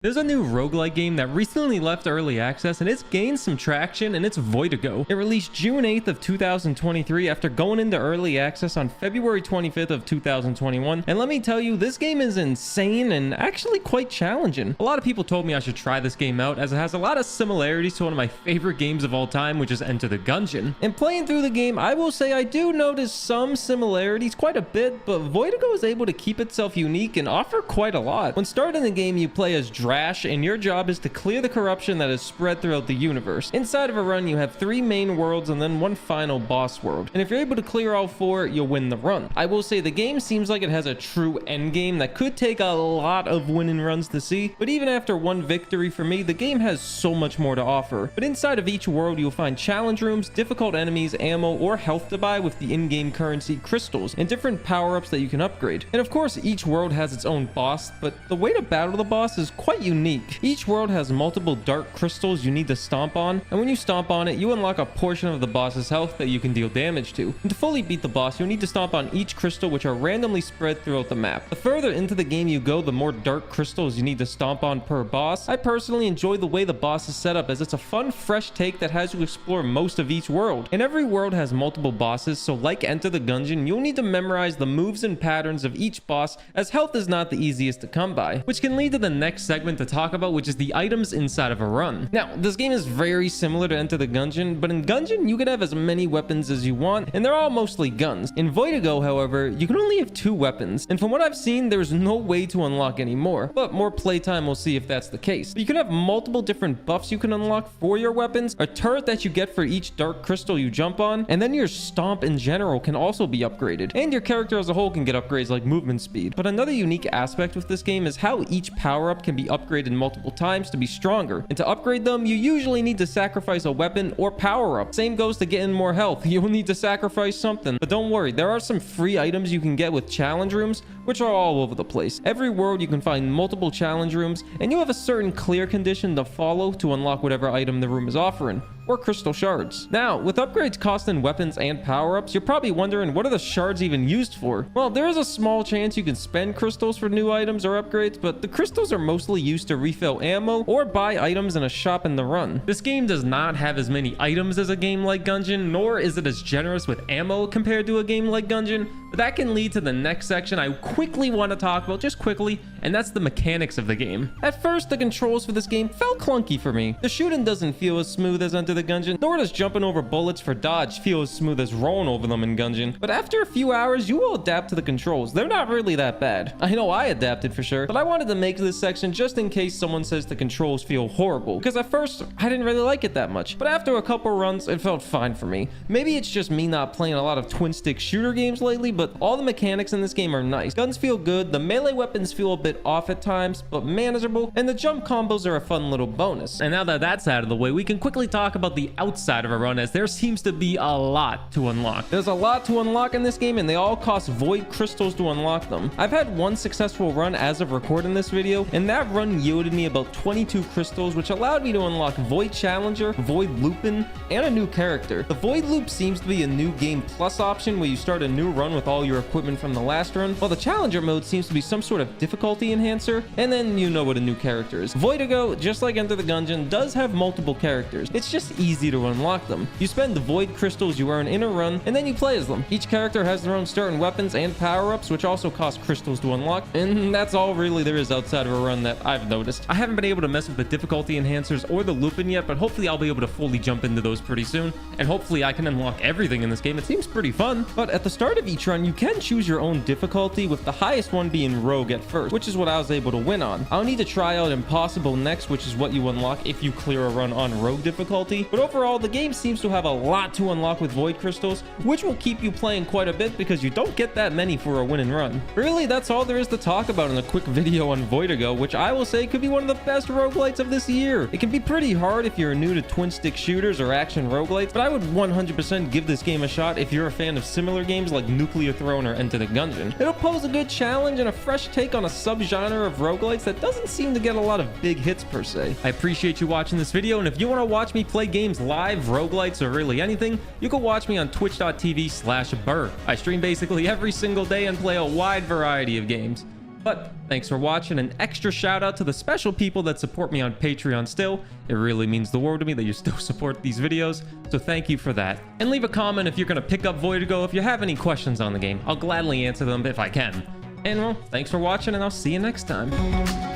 There's a new roguelike game that recently left early access and it's gained some traction, and it's Voidigo. It released June 8th of 2023 after going into early access on February 25th of 2021. And let me tell you, this game is insane and actually quite challenging. A lot of people told me I should try this game out as it has a lot of similarities to one of my favorite games of all time, which is Enter the Gungeon. And playing through the game, I will say I do notice some similarities, quite a bit, but Voidigo is able to keep itself unique and offer quite a lot. When starting the game, you play as Trash, and your job is to clear the corruption that is spread throughout the universe. Inside of a run, you have 3 main worlds and then one final boss world. And if you're able to clear all 4, you'll win the run. I will say the game seems like it has a true end game that could take a lot of winning runs to see, but even after one victory for me, the game has so much more to offer. But inside of each world, you'll find challenge rooms, difficult enemies, ammo, or health to buy with the in-game currency crystals, and different power-ups that you can upgrade. And of course, each world has its own boss, but the way to battle the boss is quite unique. Each world has multiple dark crystals you need to stomp on, and when you stomp on it, you unlock a portion of the boss's health that you can deal damage to. And to fully beat the boss, you'll need to stomp on each crystal, which are randomly spread throughout the map. The further into the game you go, the more dark crystals you need to stomp on per boss. I personally enjoy the way the boss is set up, as it's a fun, fresh take that has you explore most of each world. And every world has multiple bosses, so like Enter the Gungeon, you'll need to memorize the moves and patterns of each boss, as health is not the easiest to come by, which can lead to the next segment to talk about, which is the items inside of a run. Now, this game is very similar to Enter the Gungeon, but in Gungeon, you can have as many weapons as you want, and they're all mostly guns. In Voidigo, however, you can only have 2 weapons, and from what I've seen, there's no way to unlock any more, but more playtime will see if that's the case. But you can have multiple different buffs you can unlock for your weapons, a turret that you get for each dark crystal you jump on, and then your stomp in general can also be upgraded, and your character as a whole can get upgrades like movement speed. But another unique aspect with this game is how each power-up can be upgraded multiple times to be stronger, and to upgrade them, you usually need to sacrifice a weapon or power-up. Same goes to getting more health. You'll need to sacrifice something, but don't worry, there are some free items you can get with challenge rooms, which are all over the place. Every world you can find multiple challenge rooms, and you have a certain clear condition to follow to unlock whatever item the room is offering, or crystal shards. Now, with upgrades costing weapons and power-ups, you're probably wondering, what are the shards even used for? Well, there is a small chance you can spend crystals for new items or upgrades, but the crystals are mostly used to refill ammo or buy items in a shop in the run. This game does not have as many items as a game like Gungeon, nor is it as generous with ammo compared to a game like Gungeon, but that can lead to the next section I quickly want to talk about, just quickly, and that's the mechanics of the game. At first, the controls for this game felt clunky for me. The shooting doesn't feel as smooth as Enter the Gungeon, nor does jumping over bullets for dodge feel as smooth as rolling over them in Gungeon. But after a few hours, you will adapt to the controls. They're not really that bad. I know I adapted for sure, but I wanted to make this section just in case someone says the controls feel horrible, because at first, I didn't really like it that much. But after a couple runs, it felt fine for me. Maybe it's just me not playing a lot of twin-stick shooter games lately, but all the mechanics in this game are nice. Guns feel good, the melee weapons feel a bit off at times, but manageable, and the jump combos are a fun little bonus. And now that that's out of the way, we can quickly talk about the outside of a run, as there seems to be a lot to unlock. There's a lot to unlock in this game, and they all cost void crystals to unlock them. I've had one successful run as of recording this video, and that run yielded me about 22 crystals, which allowed me to unlock Void Challenger, Void Lupin, and a new character. The Void Loop seems to be a new game plus option where you start a new run with all your equipment from the last run, while the Challenger mode seems to be some sort of difficulty enhancer, and then you know what a new character is. Voidigo, just like Enter the Gungeon, does have multiple characters. It's just easy to unlock them. You spend the void crystals you earn in a run, and then you play as them. Each character has their own starting weapons and power-ups, which also cost crystals to unlock, and that's all really there is outside of a run that I've noticed. I haven't been able to mess with the difficulty enhancers or the Lupin yet, but hopefully I'll be able to fully jump into those pretty soon, and hopefully I can unlock everything in this game. It seems pretty fun. But at the start of each run, you can choose your own difficulty, with the highest one being Rogue at first, which is what I was able to win on. I'll need to try out Impossible next, which is what you unlock if you clear a run on Rogue difficulty. But overall, the game seems to have a lot to unlock with Void Crystals, which will keep you playing quite a bit because you don't get that many for a win and run. Really, that's all there is to talk about in a quick video on Voidigo, which I will say could be one of the best roguelites of this year. It can be pretty hard if you're new to twin-stick shooters or action roguelites, but I would 100% give this game a shot if you're a fan of similar games like Nuclear Throne or Enter the Gungeon. It'll pose a good challenge and a fresh take on a subgenre of roguelites that doesn't seem to get a lot of big hits per se. I appreciate you watching this video, and if you want to watch me play games live, roguelites, or really anything, you can watch me on twitch.tv/Burr. I stream basically every single day and play a wide variety of games. But thanks for watching. An extra shout out to the special people that support me on Patreon still. It really means the world to me that you still support these videos, so thank you for that. And leave a comment if you're gonna pick up Voidigo. If you have any questions on the game, I'll gladly answer them if I can. And well, thanks for watching, and I'll see you next time.